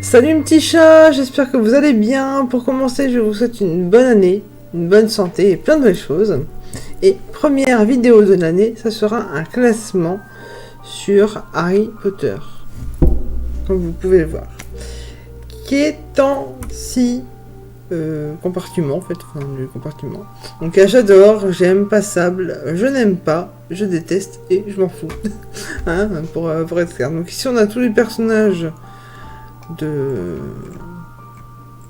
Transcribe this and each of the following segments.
Salut mes petits chats, j'espère que vous allez bien. Pour commencer, je vous souhaite une bonne année, une bonne santé et plein de belles choses. Et première vidéo de l'année, ça sera un classement sur Harry Potter, comme vous pouvez le voir. Qui est en 6 compartiments en fait, enfin le compartiment. Donc j'adore, j'aime, passable, je n'aime pas, je déteste et je m'en fous. Hein, pour être clair. Donc ici on a tous les personnages de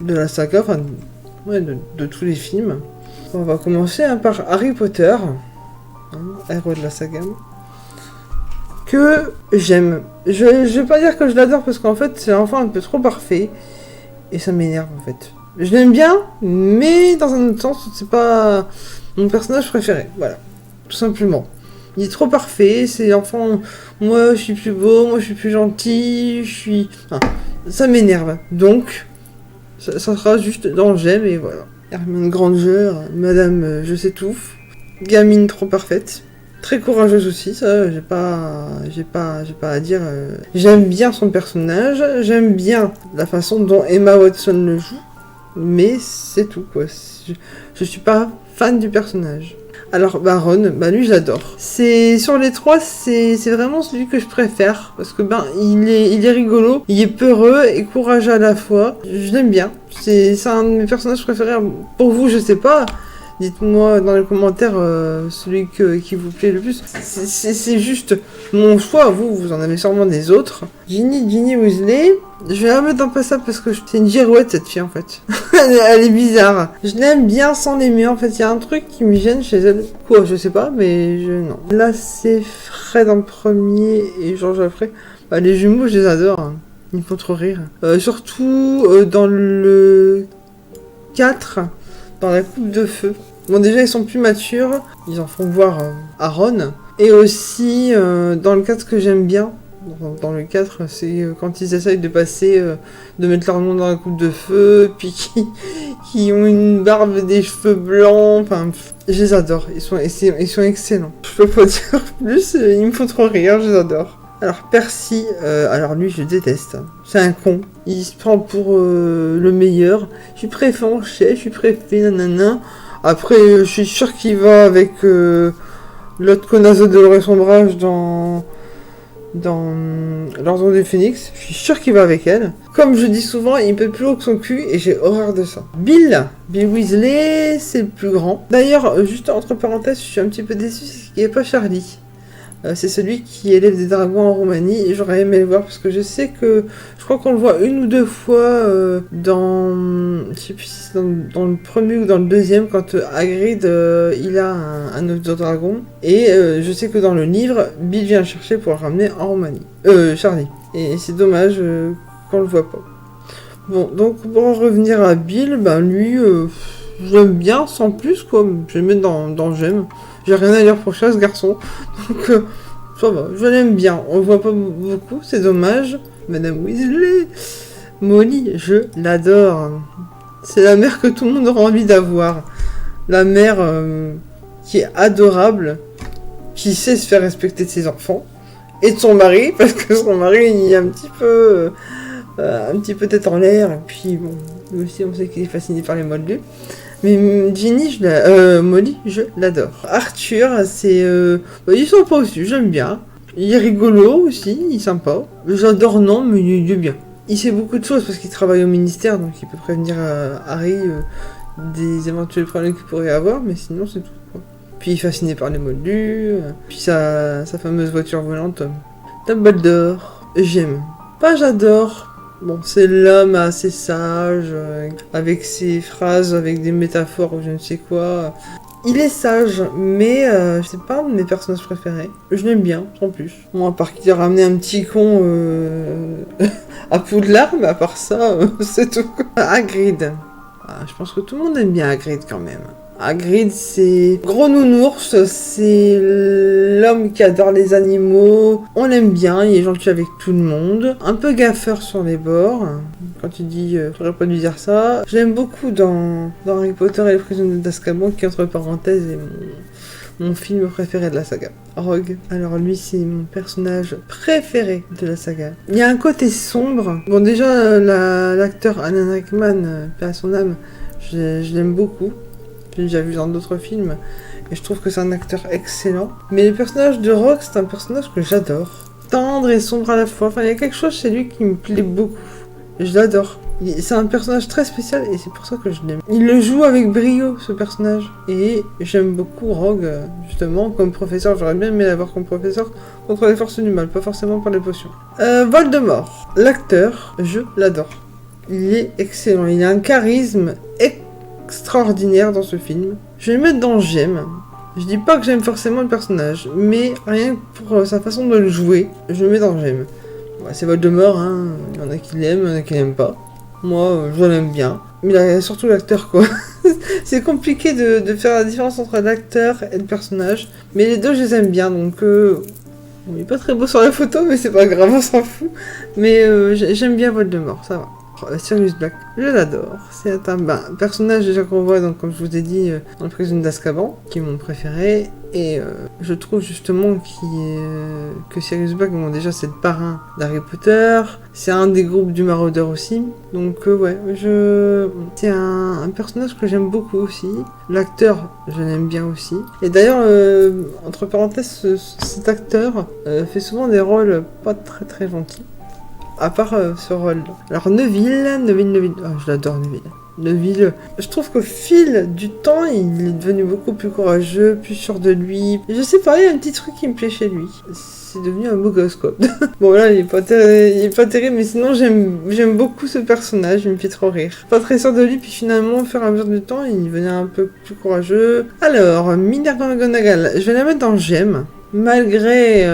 la saga, enfin ouais, de tous les films. On va commencer par Harry Potter, héros de la saga, que j'aime. Je vais pas dire que je l'adore parce qu'en fait c'est enfin un peu trop parfait et ça m'énerve en fait. Je l'aime bien, mais dans un autre sens, c'est pas mon personnage préféré. Voilà, tout simplement. Il est trop parfait, c'est enfin, moi je suis plus beau, moi je suis plus gentil, je suis... Enfin, ça m'énerve. Donc, ça sera juste dans le j'aime et voilà. Hermione Granger, Madame je sais tout, gamine trop parfaite. Très courageuse aussi, ça, j'ai pas à dire. J'aime bien son personnage, j'aime bien la façon dont Emma Watson le joue, mais c'est tout quoi. Je suis pas fan du personnage. Alors Ron, lui j'adore. C'est sur les trois, c'est vraiment celui que je préfère parce que il est rigolo, il est peureux et courageux à la fois. Je l'aime bien. C'est un de mes personnages préférés. Pour vous, je sais pas. Dites-moi dans les commentaires celui qui vous plaît le plus. C'est juste mon choix. Vous en avez sûrement des autres. Ginny Weasley. Je vais la mettre en passable parce que c'est une girouette cette fille en fait. elle est bizarre. Je l'aime bien sans l'aimer en fait. Il y a un truc qui me gêne chez elle. Quoi, je sais pas, mais non. Là c'est Fred en premier et George après. Les jumeaux, je les adore. Hein. Ils me font trop rire. Surtout dans le 4. Dans la coupe de feu. Bon, déjà, ils sont plus matures. Ils en font voir à Ron. Et aussi, dans le 4 que j'aime bien, dans le 4, c'est quand ils essayent de passer, de mettre leur nom dans la coupe de feu, puis qui ont une barbe, des cheveux blancs. Enfin, je les adore. Ils sont excellents. Je peux pas dire plus, ils me font trop rire, je les adore. Alors Percy, alors lui je déteste, c'est un con, il se prend pour le meilleur, je suis préfet en chef, je suis préfet, nanana. Après je suis sûr qu'il va avec l'autre connasse de Dolores Ombrage dans l'Ordre du Phénix, je suis sûr qu'il va avec elle. Comme je dis souvent, il peut plus haut que son cul et j'ai horreur de ça. Bill Weasley, c'est le plus grand. D'ailleurs, juste entre parenthèses, je suis un petit peu déçu, c'est qu'il n'y a pas Charlie. C'est celui qui élève des dragons en Roumanie et j'aurais aimé le voir parce que je sais que je crois qu'on le voit une ou deux fois dans je sais plus si c'est dans le premier ou dans le deuxième quand Hagrid il a un œuf de dragon et je sais que dans le livre Bill vient le chercher pour le ramener en Roumanie. Charlie. Et c'est dommage qu'on le voit pas. Bon, donc pour en revenir à Bill, lui j'aime bien sans plus quoi, je vais le mettre dans j'aime. J'ai rien à dire pour ça, ce garçon. Donc, ça va, je l'aime bien. On le voit pas beaucoup, c'est dommage. Madame Weasley. Molly, je l'adore. C'est la mère que tout le monde aura envie d'avoir. La mère qui est adorable, qui sait se faire respecter de ses enfants. Et de son mari, parce que son mari, il est un petit peu tête en l'air. Et puis, bon, lui aussi, on sait qu'il est fasciné par les moldus. Mais Ginny, Molly, je l'adore. Arthur, c'est... il est sympa aussi, j'aime bien. Il est rigolo aussi, il est sympa. J'adore non, mais il est bien. Il sait beaucoup de choses parce qu'il travaille au ministère, donc il peut prévenir Harry des éventuels problèmes qu'il pourrait avoir, mais sinon c'est tout. Quoi. Puis il est fasciné par les moldus, puis sa fameuse voiture volante. Dumbledore, j'aime. Pas j'adore. Bon, c'est l'homme assez sage, avec ses phrases, avec des métaphores ou je ne sais quoi. Il est sage, mais c'est pas un de mes personnages préférés. Je l'aime bien, sans plus. Bon, à part qu'il a ramené un petit con à Poudlard, mais à part ça, c'est tout. Hagrid. Je pense que tout le monde aime bien Hagrid quand même. Hagrid, c'est gros nounours, c'est l'homme qui adore les animaux. On l'aime bien, il est gentil avec tout le monde. Un peu gaffeur sur les bords. Quand tu dis, faudrait pas lui dire ça. Je l'aime beaucoup dans Harry Potter et les prisonniers d'Azkaban, qui entre parenthèses est mon film préféré de la saga. Rogue. Alors lui, c'est mon personnage préféré de la saga. Il y a un côté sombre. Bon, déjà, l'acteur Alan Rickman, paix à son âme, je l'aime beaucoup. Je l'ai déjà vu dans d'autres films. Et je trouve que c'est un acteur excellent. Mais le personnage de Rogue, c'est un personnage que j'adore. Tendre et sombre à la fois. Enfin, il y a quelque chose chez lui qui me plaît beaucoup. Je l'adore. C'est un personnage très spécial et c'est pour ça que je l'aime. Il le joue avec brio, ce personnage. Et j'aime beaucoup Rogue, justement, comme professeur. J'aurais bien aimé l'avoir comme professeur contre les forces du mal, pas forcément par les potions. Voldemort. L'acteur, je l'adore. Il est excellent. Il a un charisme extraordinaire dans ce film. Je vais le mettre dans j'aime. Je dis pas que j'aime forcément le personnage, mais rien que pour sa façon de le jouer, je le mets dans j'aime. Ouais, c'est Voldemort, hein. Il y en a qui l'aiment, il y en a qui l'aiment pas. Moi, je l'aime bien. Mais là, surtout l'acteur, quoi. C'est compliqué de faire la différence entre l'acteur et le personnage. Mais les deux, je les aime bien, donc... il est pas très beau sur la photo, mais c'est pas grave, on s'en fout. Mais j'aime bien Voldemort, ça va. Sirius Black, je l'adore. C'est un personnage déjà qu'on voit, donc, comme je vous ai dit, dans le Prison d'Azkaban, qui est mon préféré. Et je trouve justement que Sirius Black, bon, déjà c'est le parrain d'Harry Potter. C'est un des groupes du Maraudeur aussi. Donc ouais, c'est un personnage que j'aime beaucoup aussi. L'acteur, je l'aime bien aussi. Et d'ailleurs, entre parenthèses, cet acteur fait souvent des rôles pas très très gentils. À part ce rôle. Alors Neville. Oh, je l'adore Neville. Neville, je trouve qu'au fil du temps, il est devenu beaucoup plus courageux, plus sûr de lui. Je sais pas, il y a un petit truc qui me plaît chez lui. C'est devenu un beau gosse, quoi. Bon, là, il est pas terrible, mais sinon, j'aime beaucoup ce personnage, il me fait trop rire. Pas très sûr de lui, puis finalement, au fur et à mesure du temps, il devenait un peu plus courageux. Alors, Minerva McGonagall, je vais la mettre dans j'aime. Malgré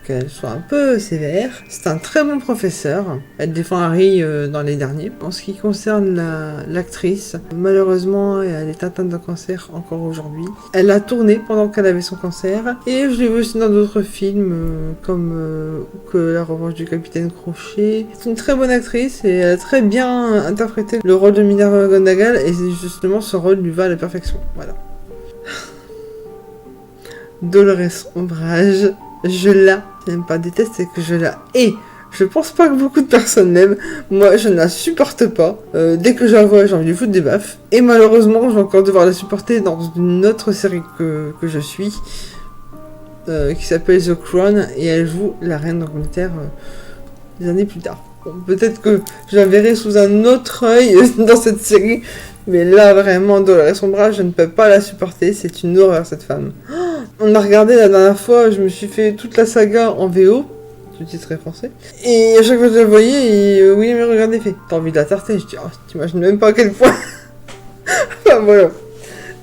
qu'elle soit un peu sévère, c'est un très bon professeur. Elle défend Harry dans les derniers. En ce qui concerne l'actrice, malheureusement, elle est atteinte d'un cancer encore aujourd'hui. Elle a tourné pendant qu'elle avait son cancer. Et je l'ai vu aussi dans d'autres films, comme que La Revanche du Capitaine Crochet. C'est une très bonne actrice et elle a très bien interprété le rôle de Minerva McGonagall. Et justement, ce rôle lui va à la perfection. Voilà. Dolores Ombrage, je la, j'aime pas déteste, c'est que je la hais. Je pense pas que beaucoup de personnes l'aiment. Moi, je ne la supporte pas. Dès que je la vois, j'ai envie de foutre des baffes. Et malheureusement, je vais encore devoir la supporter dans une autre série que je suis, qui s'appelle The Crown, et elle joue la reine d'Angleterre des années plus tard. Bon, peut-être que je la verrai sous un autre œil dans cette série, mais là, vraiment, Dolores Ombrage, je ne peux pas la supporter. C'est une horreur, cette femme. On a regardé la dernière fois, je me suis fait toute la saga en VO, sous-titré français. Et à chaque fois que je la voyais, oui, mais regardez, fait. T'as envie de la tarter? Je dis, oh, t'imagines même pas à quel point. Enfin, voilà.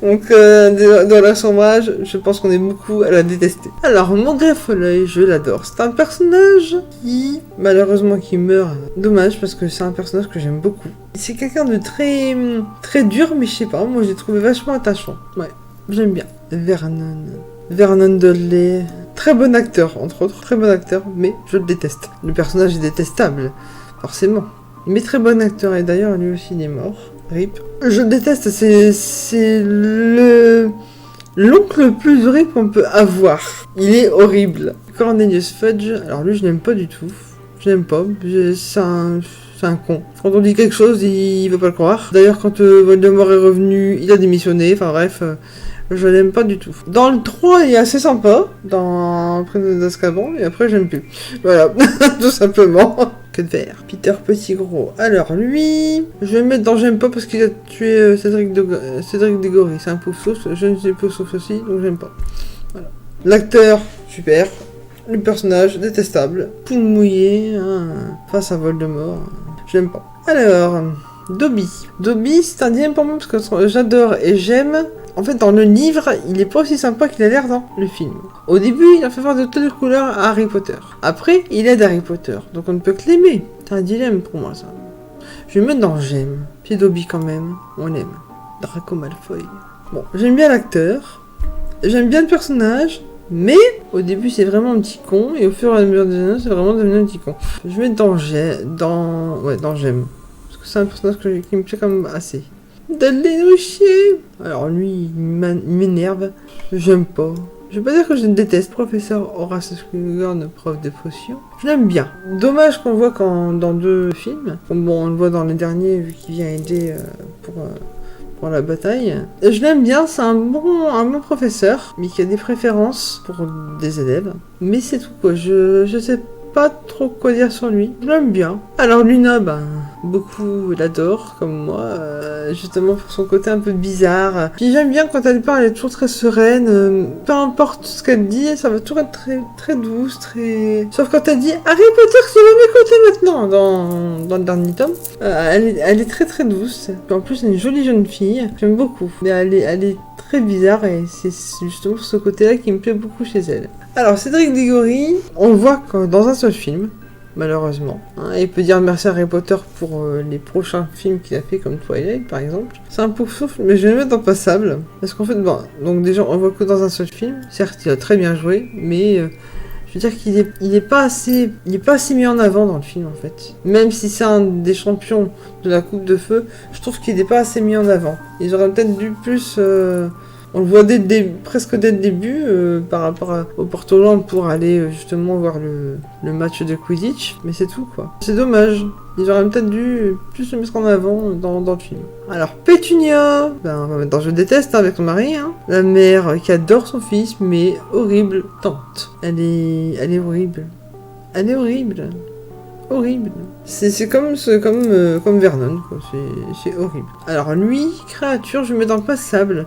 Donc, dans la sombrage, je pense qu'on est beaucoup à la détester. Alors, Maugrey Folleuil, je l'adore. C'est un personnage qui, malheureusement, qui meurt. Dommage, parce que c'est un personnage que j'aime beaucoup. C'est quelqu'un de très, très dur, mais je sais pas, moi, je l'ai trouvé vachement attachant. Ouais, j'aime bien. Vernon Dudley, très bon acteur, entre autres, très bon acteur, mais je le déteste. Le personnage est détestable, forcément. Mais très bon acteur, et d'ailleurs, lui aussi, il est mort. RIP. Je le déteste, c'est l'oncle le plus horrible qu'on peut avoir. Il est horrible. Cornelius Fudge, alors lui, je l'aime pas du tout. Je l'aime pas, c'est un con. Quand on dit quelque chose, il veut pas le croire. D'ailleurs, quand Voldemort est revenu, il a démissionné, enfin bref... je l'aime pas du tout. Dans le 3, il est assez sympa, dans Prison d'Azkaban, et après, j'aime plus. Voilà, tout simplement. Que de faire. Peter Pettigrew. Alors, lui, je vais le mettre dans j'aime pas parce qu'il a tué Cédric Diggory. C'est un pauvre sauce, je ne suis pauvre sauce aussi, donc j'aime pas. Voilà. L'acteur, super. Le personnage, détestable. Poule mouillée, hein, face à Voldemort. J'aime pas. Alors, Dobby. Dobby, c'est un dilemme pour moi parce que j'adore et j'aime. En fait, dans le livre, il est pas aussi sympa qu'il a l'air dans le film. Au début, il a fait voir de telles couleurs à Harry Potter. Après, il aide Harry Potter. Donc on ne peut que l'aimer. C'est un dilemme pour moi, ça. Je vais me mettre dans j'aime. Puis Dobby quand même, on l'aime. Draco Malfoy. Bon, j'aime bien l'acteur. J'aime bien le personnage. Mais, au début, c'est vraiment un petit con. Et au fur et à mesure des années, c'est vraiment devenu un petit con. Je vais mettre dans j'aime. Parce que c'est un personnage qui me plaît quand même assez. Dudley Noutier. Alors lui, il m'énerve. J'aime pas. Je vais pas dire que je déteste professeur Horace Slughorn, prof de potions. Je l'aime bien. Dommage qu'on le voit dans 2 films. Bon, on le voit dans les derniers vu qu'il vient aider pour la bataille. Je l'aime bien, c'est un bon professeur, mais qui a des préférences pour des élèves. Mais c'est tout quoi, je sais pas trop quoi dire sur lui. Je l'aime bien. Alors Luna, beaucoup l'adore, comme moi, justement pour son côté un peu bizarre. Puis j'aime bien quand elle parle, elle est toujours très sereine. Peu importe ce qu'elle dit, ça va toujours être très, très douce, très... Sauf quand elle dit « Harry Potter, tu vas m'écouter maintenant !» dans le dernier tome. Elle est très très douce. Puis en plus, c'est une jolie jeune fille. J'aime beaucoup. Mais elle est très bizarre et c'est justement ce côté-là qui me plaît beaucoup chez elle. Alors, Cédric Diggory, on le voit dans un seul film, malheureusement. Il peut dire merci à Harry Potter pour les prochains films qu'il a fait, comme Twilight, par exemple. C'est un pouf souffle, mais je vais le mettre dans Passable. Parce qu'en fait, donc déjà, on voit que dans un seul film. Certes, il a très bien joué, mais je veux dire qu'il est pas assez mis en avant dans le film, en fait. Même si c'est un des champions de la Coupe de Feu, je trouve qu'il n'est pas assez mis en avant. Ils auraient peut-être dû plus... On le voit presque dès le début par rapport au Portoland pour aller justement voir le match de Quidditch, mais c'est tout quoi. C'est dommage, ils auraient peut-être dû plus le mettre en avant dans le film. Alors Pétunia, on va mettre dans Je déteste avec ton mari, la mère qui adore son fils mais horrible tante. Elle est horrible. Elle est horrible. Horrible. C'est comme Vernon, quoi. C'est horrible. Alors lui, créature, je mets dans le Passable.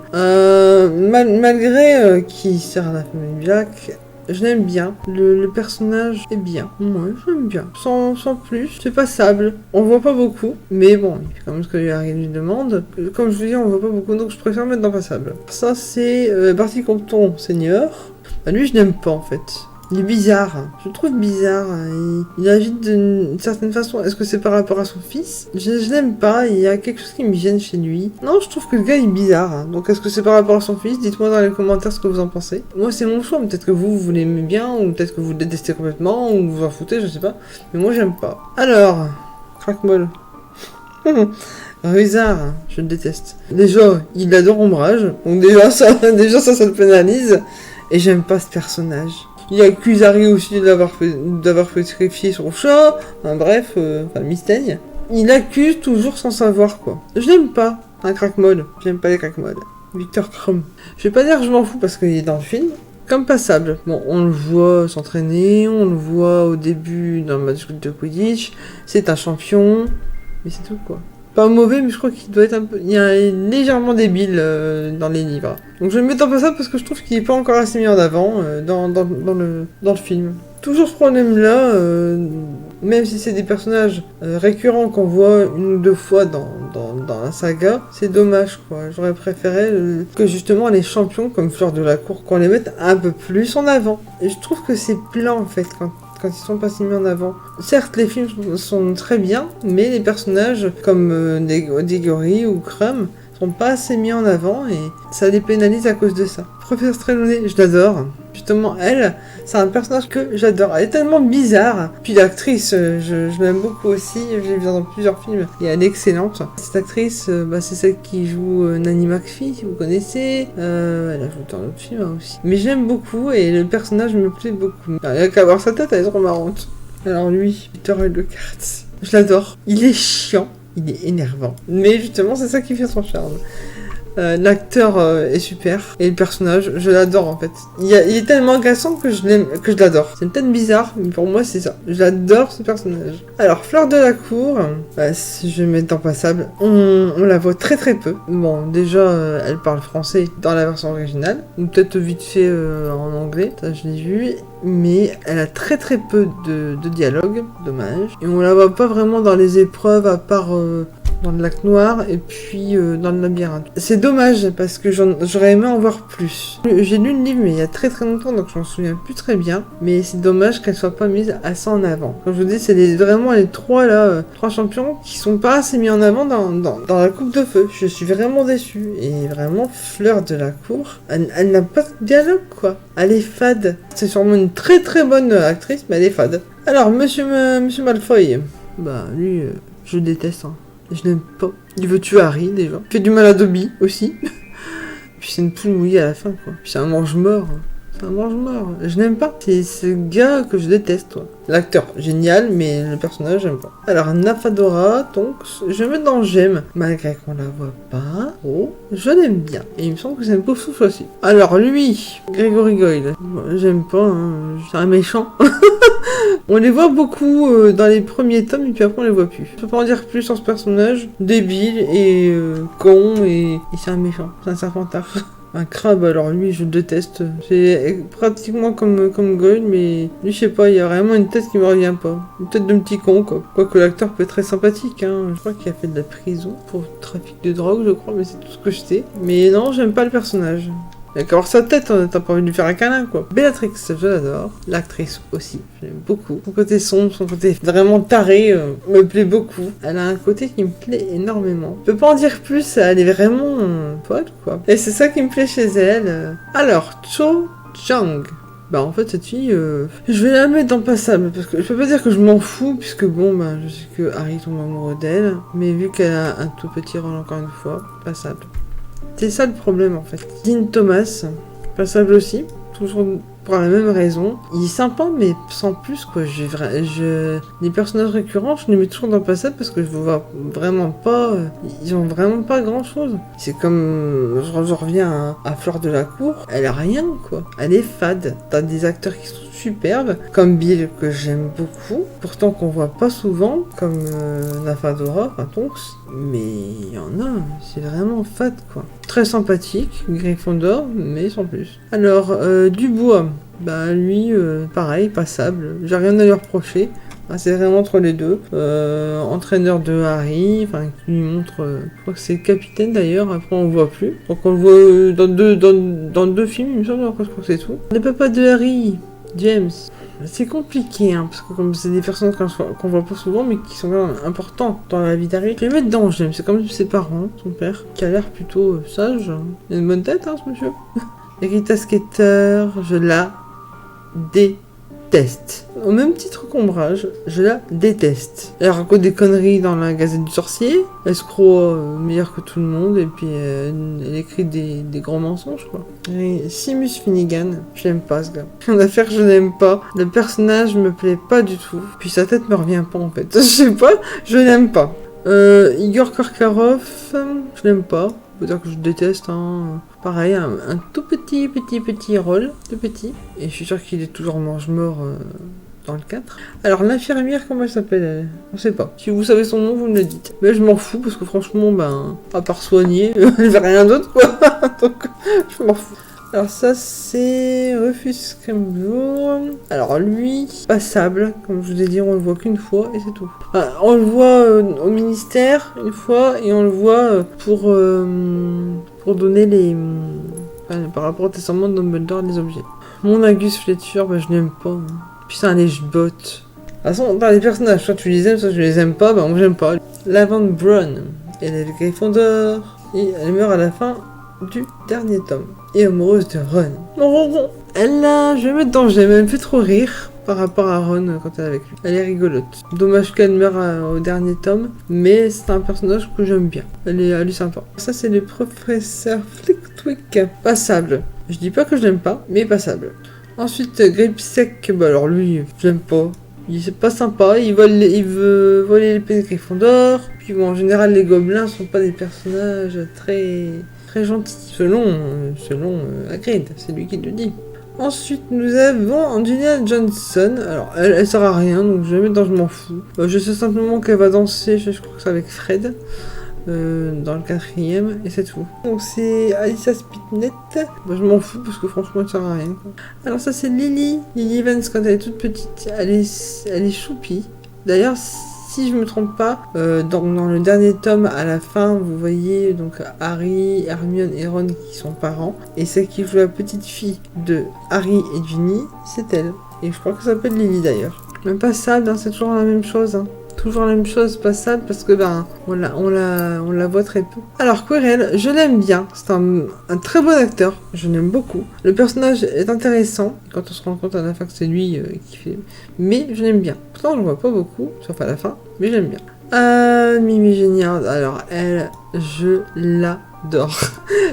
Malgré qu'il sert à la famille Black, je l'aime bien. Le personnage est bien. Moi, je l'aime bien. Sans plus, c'est Passable. On voit pas beaucoup, mais bon, il fait quand même ce que Harry lui demande. Comme je vous dis, on voit pas beaucoup, donc je préfère mettre dans Passable. Ça, c'est Barty Compton Senior. Lui, je n'aime pas en fait. Il est bizarre, je le trouve bizarre, il agit d'une certaine façon. Est-ce que c'est par rapport à son fils? Je l'aime pas, il y a quelque chose qui me gêne chez lui. Non, je trouve que le gars est bizarre, donc est-ce que c'est par rapport à son fils? Dites-moi dans les commentaires ce que vous en pensez. Moi c'est mon choix, peut-être que vous l'aimez bien, ou peut-être que vous le détestez complètement, ou vous en foutez, je sais pas. Mais moi j'aime pas. Alors, Crackmoll. Ruzard, je le déteste. Déjà, il adore Ombrage, donc déjà ça le pénalise, et j'aime pas ce personnage. Il accuse Harry aussi d'avoir fait sacrifier son chat. Bref, Mystaigne. Il accuse toujours sans savoir quoi. Je l'aime pas, un Crackmoll. J'aime pas les Crackmoll. Victor Crumb. Je vais pas dire que je m'en fous parce qu'il est dans le film. Comme Passable. Bon, on le voit s'entraîner, on le voit au début dans le match de Quidditch. C'est un champion. Mais c'est tout quoi. Pas mauvais, mais je crois qu'il doit être un peu... Il est légèrement débile dans les livres. Donc je vais me mettre en Passable parce que je trouve qu'il est pas encore assez mis en avant dans le film. Toujours ce problème-là, même si c'est des personnages récurrents qu'on voit 1 ou 2 fois dans la saga, c'est dommage quoi. J'aurais préféré que justement les champions comme Fleur de la Cour, qu'on les mette un peu plus en avant. Et je trouve que c'est plat en fait quand ils sont pas si mis en avant. Certes, les films sont très bien, mais les personnages comme Diggory ou Crumb sont pas assez mis en avant et ça les pénalise à cause de ça. Professeur Trelawney, je l'adore. Justement, elle, c'est un personnage que j'adore. Elle est tellement bizarre. Puis l'actrice, je l'aime beaucoup aussi. Je l'ai vue dans plusieurs films et elle est excellente. Cette actrice, c'est celle qui joue Nanny McPhee, si vous connaissez. Elle a joué dans d'autres films aussi. Mais j'aime beaucoup et le personnage me plaît beaucoup. Il n'y a qu'à voir sa tête, elle est trop marrante. Alors lui, Peter Lockhart, je l'adore. Il est chiant. Il est énervant. Mais justement, c'est ça qui fait son charme. L'acteur est super. Et le personnage, je l'adore en fait. Il est tellement agaçant que je l'adore. C'est peut-être bizarre, mais pour moi c'est ça. J'adore ce personnage. Alors, Fleur de la Cour, si je vais mettre dans Passable, on la voit très très peu. Bon, déjà, elle parle français dans la version originale. Ou peut-être vite fait en anglais. Ça, je l'ai vu. Mais elle a très très peu de dialogue. Dommage. Et on la voit pas vraiment dans les épreuves à part... dans le lac noir et puis dans le labyrinthe. C'est dommage parce que j'aurais aimé en voir plus. J'ai lu le livre mais il y a très très longtemps donc je m'en souviens plus très bien, mais c'est dommage qu'elle soit pas mise assez en avant. Comme je vous dis, c'est vraiment les trois champions qui sont pas assez mis en avant dans la Coupe de Feu. Je suis vraiment déçue et vraiment Fleur de la Cour, elle n'a pas de dialogue quoi. Elle est fade. C'est sûrement une très très bonne actrice mais elle est fade. Alors Monsieur Malfoy, lui je le déteste. Je l'aime pas. Il veut tuer Harry, déjà. Il fait du mal à Dobby, aussi. Puis c'est une poule mouillée à la fin, quoi. Puis c'est un mange-mort. C'est un mange-mort. Je n'aime pas. C'est ce gars que je déteste, toi. L'acteur, génial, mais le personnage, j'aime pas. Alors, Nafadora, donc, je mets dans j'aime. Malgré qu'on la voit pas. Oh, je l'aime bien. Et il me semble que c'est un beau souffle aussi. Alors, lui, Gregory Goyle. J'aime pas, hein. C'est un méchant. On les voit beaucoup dans les premiers tomes et puis après on les voit plus. Je peux pas en dire plus sur ce personnage. Débile et con et c'est un méchant. C'est un serpentard. Un crabe, alors lui je le déteste. C'est pratiquement comme Goyle, mais lui je sais pas, il y a vraiment une tête qui me revient pas. Une tête de petit con quoi. Quoique l'acteur peut être très sympathique, hein. Je crois qu'il a fait de la prison pour trafic de drogue, je crois, mais c'est tout ce que je sais. Mais non, j'aime pas le personnage. Il a qu'à voir sa tête, t'as pas envie de lui faire un câlin, quoi. Bellatrix, je l'adore. L'actrice aussi, je l'aime beaucoup. Son côté sombre, son côté vraiment taré, me plaît beaucoup. Elle a un côté qui me plaît énormément. Je peux pas en dire plus, elle est vraiment folle, quoi. Et c'est ça qui me plaît chez elle. Alors, Cho Chang. Bah en fait cette fille, je vais la mettre dans passable, parce que je peux pas dire que je m'en fous, puisque bon bah je sais que Harry tombe amoureux d'elle, mais vu qu'elle a un tout petit rôle encore une fois, passable. C'est ça le problème en fait. Dean Thomas, passable aussi, toujours pour la même raison. Il est sympa mais sans plus quoi. Les personnages récurrents, je les mets toujours dans passable parce que je vois vraiment pas. Ils ont vraiment pas grand chose. C'est comme. Je reviens à Fleur de la Cour. Elle a rien quoi. Elle est fade. T'as des acteurs qui sont superbes, comme Bill que j'aime beaucoup, pourtant qu'on voit pas souvent, comme Nafadora, enfin Tonks, mais il y en a, c'est vraiment fade quoi. Très sympathique, Gryffondor, mais sans plus. Alors, Dubois, bah lui, pareil, passable, j'ai rien à lui reprocher. C'est vraiment entre les deux. Entraîneur de Harry, enfin qui lui montre, je crois que c'est capitaine d'ailleurs, après on le voit plus. Donc on le voit dans deux films, il me semble, après je crois que c'est tout. Le papa de Harry, James, c'est compliqué, hein, parce que comme c'est des personnes qu'on voit pas souvent, mais qui sont quand même importantes dans la vie d'Harry. Je vais mettre dans James, c'est comme ses parents, son père, qui a l'air plutôt sage. Il a une bonne tête, hein, ce monsieur. Rita Skeeter, je la déteste. Au même titre qu'Ombrage, je la déteste. Elle raconte des conneries dans la Gazette du Sorcier, elle se croit meilleure que tout le monde, et puis elle écrit des grands mensonges, quoi. Et Seamus Finnegan, je l'aime pas ce gars. En affaire, je l'aime pas. Le personnage me plaît pas du tout. Puis sa tête me revient pas en fait. Je sais pas, je l'aime pas. Igor Karkaroff, je l'aime pas. Faut dire que je déteste, hein. Pareil, un tout petit rôle, tout petit. Et je suis sûr qu'il est toujours mange-mort dans le 4. Alors l'infirmière, comment elle s'appelle elle ? On sait pas. Si vous savez son nom, vous me le dites. Mais je m'en fous parce que franchement, ben, à part soigner, elle fait rien d'autre quoi. Donc je m'en fous. Alors ça c'est Rufus Scrimgeour. Alors lui, passable, comme je vous ai dit, on le voit qu'une fois et c'est tout. Enfin, on le voit au ministère une fois et on le voit pour donner les... par rapport au testament de Dumbledore, les objets. Mon Agus Fletcher, bah, je l'aime pas. Hein. Puis c'est un lèche-botte. De toute façon, dans les personnages, soit tu les aimes, soit tu les aimes pas, bah moi j'aime pas. Lavande Brown, elle est le Gryffondor et elle meurt à la fin du dernier tome. Et amoureuse de Ron. Elle là, je vais mettre dans j'aime, elle me fait trop rire par rapport à Ron quand elle est avec lui. Elle est rigolote. Dommage qu'elle meure au dernier tome, mais c'est un personnage que j'aime bien. Elle est sympa. Ça c'est le professeur Flitwick. Passable. Je dis pas que je l'aime pas, mais passable. Ensuite, Gripsec, bah alors lui, je l'aime pas. Il c'est pas sympa, il veut voler l'épée de Gryffondor. Puis bon, en général, les gobelins sont pas des personnages très gentil, selon Hagrid, c'est lui qui le dit. Ensuite, nous avons Angelina Johnson. Alors, elle sert à rien, donc je vais mettre dans je m'en fous. Je sais simplement qu'elle va danser, je crois que c'est avec Fred, dans le 4e, et c'est tout. Donc c'est Alicia Spitnet. Bah, je m'en fous parce que franchement, elle sert à rien, quoi. Alors ça, c'est Lily Evans quand elle est toute petite. Elle est choupie. D'ailleurs, si je me trompe pas, dans le dernier tome, à la fin, vous voyez donc Harry, Hermione et Ron qui sont parents. Et celle qui joue la petite fille de Harry et Ginny, c'est elle. Et je crois que ça s'appelle Lily d'ailleurs. Même pas ça, hein, c'est toujours la même chose. Hein. toujours la même chose, passable, parce que on la voit très peu. Alors Quirrell, je l'aime bien, c'est un très bon acteur, je l'aime beaucoup. Le personnage est intéressant, quand on se rend compte à la fin que c'est lui qui fait, mais je l'aime bien. Pourtant je le vois pas beaucoup, sauf à la fin, mais j'aime bien. Mimi Géniard, alors elle, je l'adore.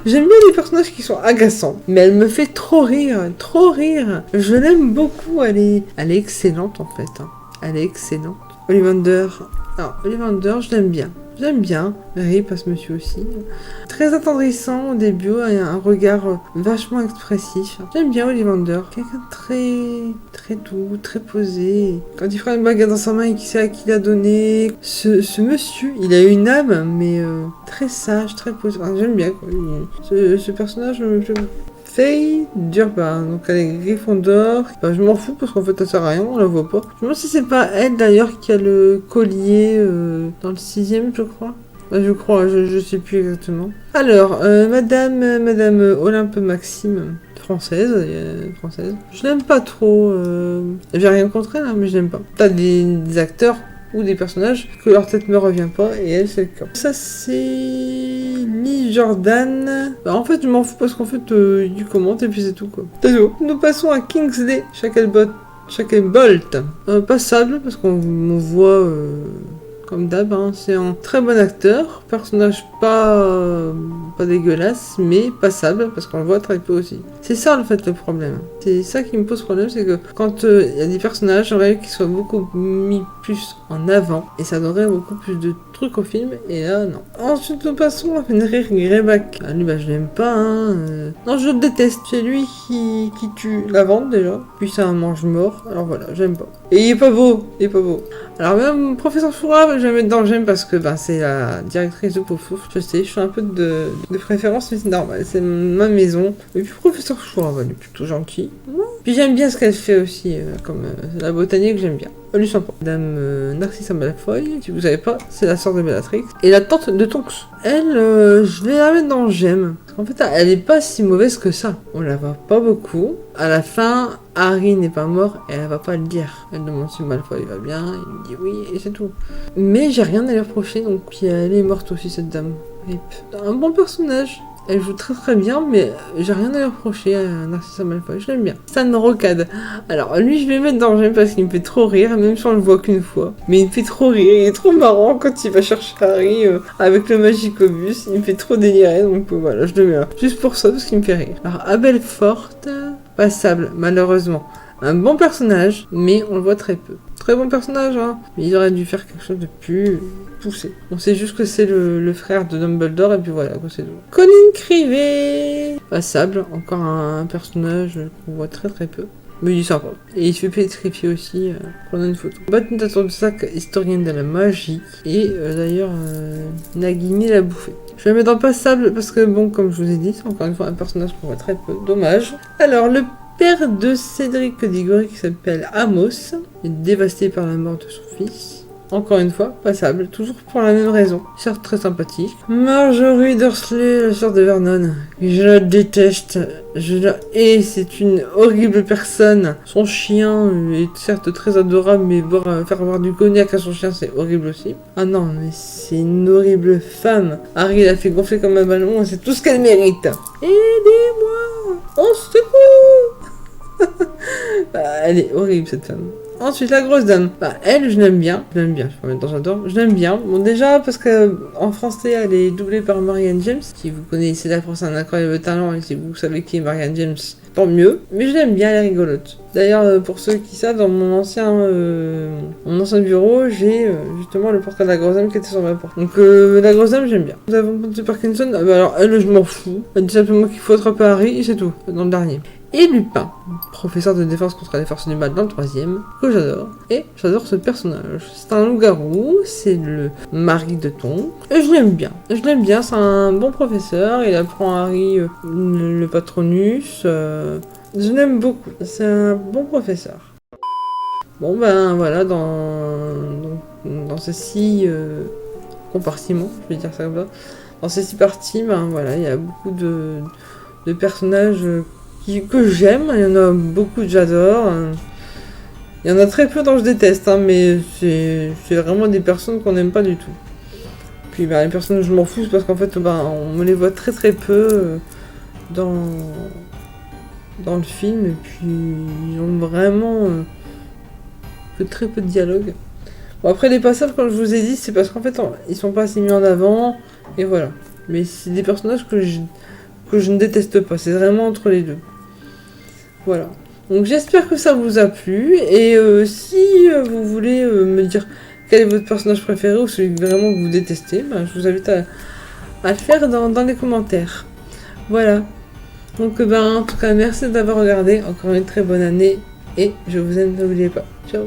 J'aime bien les personnages qui sont agaçants, mais elle me fait trop rire, trop rire. Je l'aime beaucoup, elle est excellente en fait. Hein. Elle est excellente. Ollivander, alors Ollivander, je l'aime bien. J'aime bien, Rip à ce monsieur aussi. Très attendrissant au début, un regard vachement expressif. J'aime bien Ollivander, quelqu'un de très doux, très posé. Quand il fera une baguette dans sa main et qu'il sait à qui la donner. Ce monsieur, il a une âme, mais très sage, très posé. Enfin, j'aime bien quoi. Ce personnage, Faye Durban, donc elle est Gryffondor. Je m'en fous parce qu'en fait elle sert à rien, on la voit pas. Je me demande si c'est pas elle d'ailleurs qui a le collier dans le 6ème, je crois. Je crois, je sais plus exactement. Alors, Madame Olympe Maxime, française. Je l'aime pas trop. J'ai rien contre elle, hein, mais je l'aime pas. T'as des acteurs ou des personnages que leur tête me revient pas, et elle c'est le cas. Ça c'est Lee Jordan. En fait je m'en fous parce qu'en fait il commente et puis c'est tout quoi. C'est tout. Nous passons à Kingsley Shacklebolt. Passable parce qu'on voit comme d'hab, hein, c'est un très bon acteur, personnage pas dégueulasse, mais passable, parce qu'on le voit très peu aussi. C'est ça en fait le problème. C'est ça qui me pose problème, c'est que quand il y a des personnages, j'aimerais qu'ils soient beaucoup mis plus en avant, et ça donnerait beaucoup plus de trucs au film, et là non. Ensuite nous passons à Fenrir Greyback. Lui je l'aime pas, hein. Non je le déteste, c'est lui qui tue la vente déjà, puis c'est un mange-mort, alors voilà, j'aime pas. Et il est pas beau. Alors même Professeur Fourab, je vais mettre dans le j'aime parce que c'est la directrice de Pouffouf. Je sais, je suis un peu de préférence, mais c'est normal, c'est ma maison. Et puis Professeur Fourab, elle est plutôt gentille. Puis j'aime bien ce qu'elle fait aussi, comme la botanique, j'aime bien. Elle est sympa. Madame Narcissa Malfoy, si vous savez pas, c'est la sœur de Bellatrix. Et la tante de Tonks. Elle, je vais la mettre dans le j'aime. En fait, elle est pas si mauvaise que ça. On la voit pas beaucoup. À la fin, Harry n'est pas mort et elle va pas le dire. Elle demande si Malfoy va bien, il dit oui et c'est tout. Mais j'ai rien à lui reprocher, donc puis elle est morte aussi cette dame. Rip. Un bon personnage. Elle joue très très bien, mais j'ai rien à lui reprocher à Narcissa Malfoy, je l'aime bien. Stan Rocade. Alors lui, je vais le mettre dans le j'aime parce qu'il me fait trop rire, même si on le voit qu'une fois. Mais il me fait trop rire, il est trop marrant quand il va chercher Harry avec le Magicobus. Il me fait trop délirer, donc voilà, je le mets là. Juste pour ça, parce qu'il me fait rire. Alors Abel Forte, passable, malheureusement. Un bon personnage, mais on le voit très peu. Très bon personnage, hein. Mais il aurait dû faire quelque chose de plus poussé. On sait juste que c'est le frère de Dumbledore, et puis voilà, quoi, c'est tout. Colin Crivet, passable, encore un personnage qu'on voit très très peu. Mais il est sympa. Et il se fait pétrifier aussi, prenant une photo. Bâtonnateur de sac, historienne de la magie. Et d'ailleurs, Nagini l'a bouffé. Je vais le mettre dans passable parce que, bon, comme je vous ai dit, c'est encore une fois un personnage qu'on voit très peu. Dommage. Alors, le père de Cédric Diggory, qui s'appelle Amos, est dévasté par la mort de son fils. Encore une fois, passable, toujours pour la même raison. Certes très sympathique. Marjorie Dursley, la sœur de Vernon. Je la déteste. Je la hais, c'est une horrible personne. Son chien est certes très adorable, mais faire boire du cognac à son chien, c'est horrible aussi. Ah non, mais c'est une horrible femme. Harry l'a fait gonfler comme un ballon, et c'est tout ce qu'elle mérite. Aidez-moi! Au secours! Elle est horrible cette femme. Ensuite, la grosse dame. Elle, je l'aime bien. Je vais mettre dans j'adore. Je l'aime bien. Bon, déjà, parce que en français, elle est doublée par Marianne James. Si vous connaissez la France, un incroyable talent, et si vous savez qui est Marianne James, tant mieux. Mais je l'aime bien, elle est rigolote. D'ailleurs, pour ceux qui savent, dans mon ancien bureau, j'ai justement le portrait de la grosse dame qui était sur ma porte. Donc, la grosse dame, j'aime bien. Nous avons de Parkinson. Alors, elle, je m'en fous. Elle dit simplement qu'il faut attraper Harry, et c'est tout. Dans le dernier. Et Lupin, professeur de défense contre les forces du mal dans le 3ème, que j'adore. Et j'adore ce personnage. C'est un loup-garou, c'est le mari de Tonks. Et je l'aime bien. C'est un bon professeur. Il apprend à Harry le Patronus. Je l'aime beaucoup. C'est un bon professeur. Bon voilà, dans ces 6 compartiments, je vais dire ça comme ça. Dans ces 6 parties, voilà, il y a beaucoup de personnages que j'aime, il y en a beaucoup que j'adore. Il y en a très peu dont je déteste, hein, mais c'est vraiment des personnes qu'on n'aime pas du tout. Puis bah, les personnes, je m'en fous, parce qu'en fait, bah, on me les voit très très peu dans, dans le film, et puis ils ont vraiment que très peu de dialogue. Bon, après, les passages, comme je vous ai dit, c'est parce qu'en fait, ils sont pas assez mis en avant, et voilà. Mais c'est des personnages que je ne déteste pas, c'est vraiment entre les deux. Voilà. Donc j'espère que ça vous a plu, et si vous voulez me dire quel est votre personnage préféré ou celui vraiment que vous détestez, ben, je vous invite à le faire dans les commentaires. Voilà. Donc ben, en tout cas, merci d'avoir regardé, encore une très bonne année, et je vous aime, n'oubliez pas. Ciao.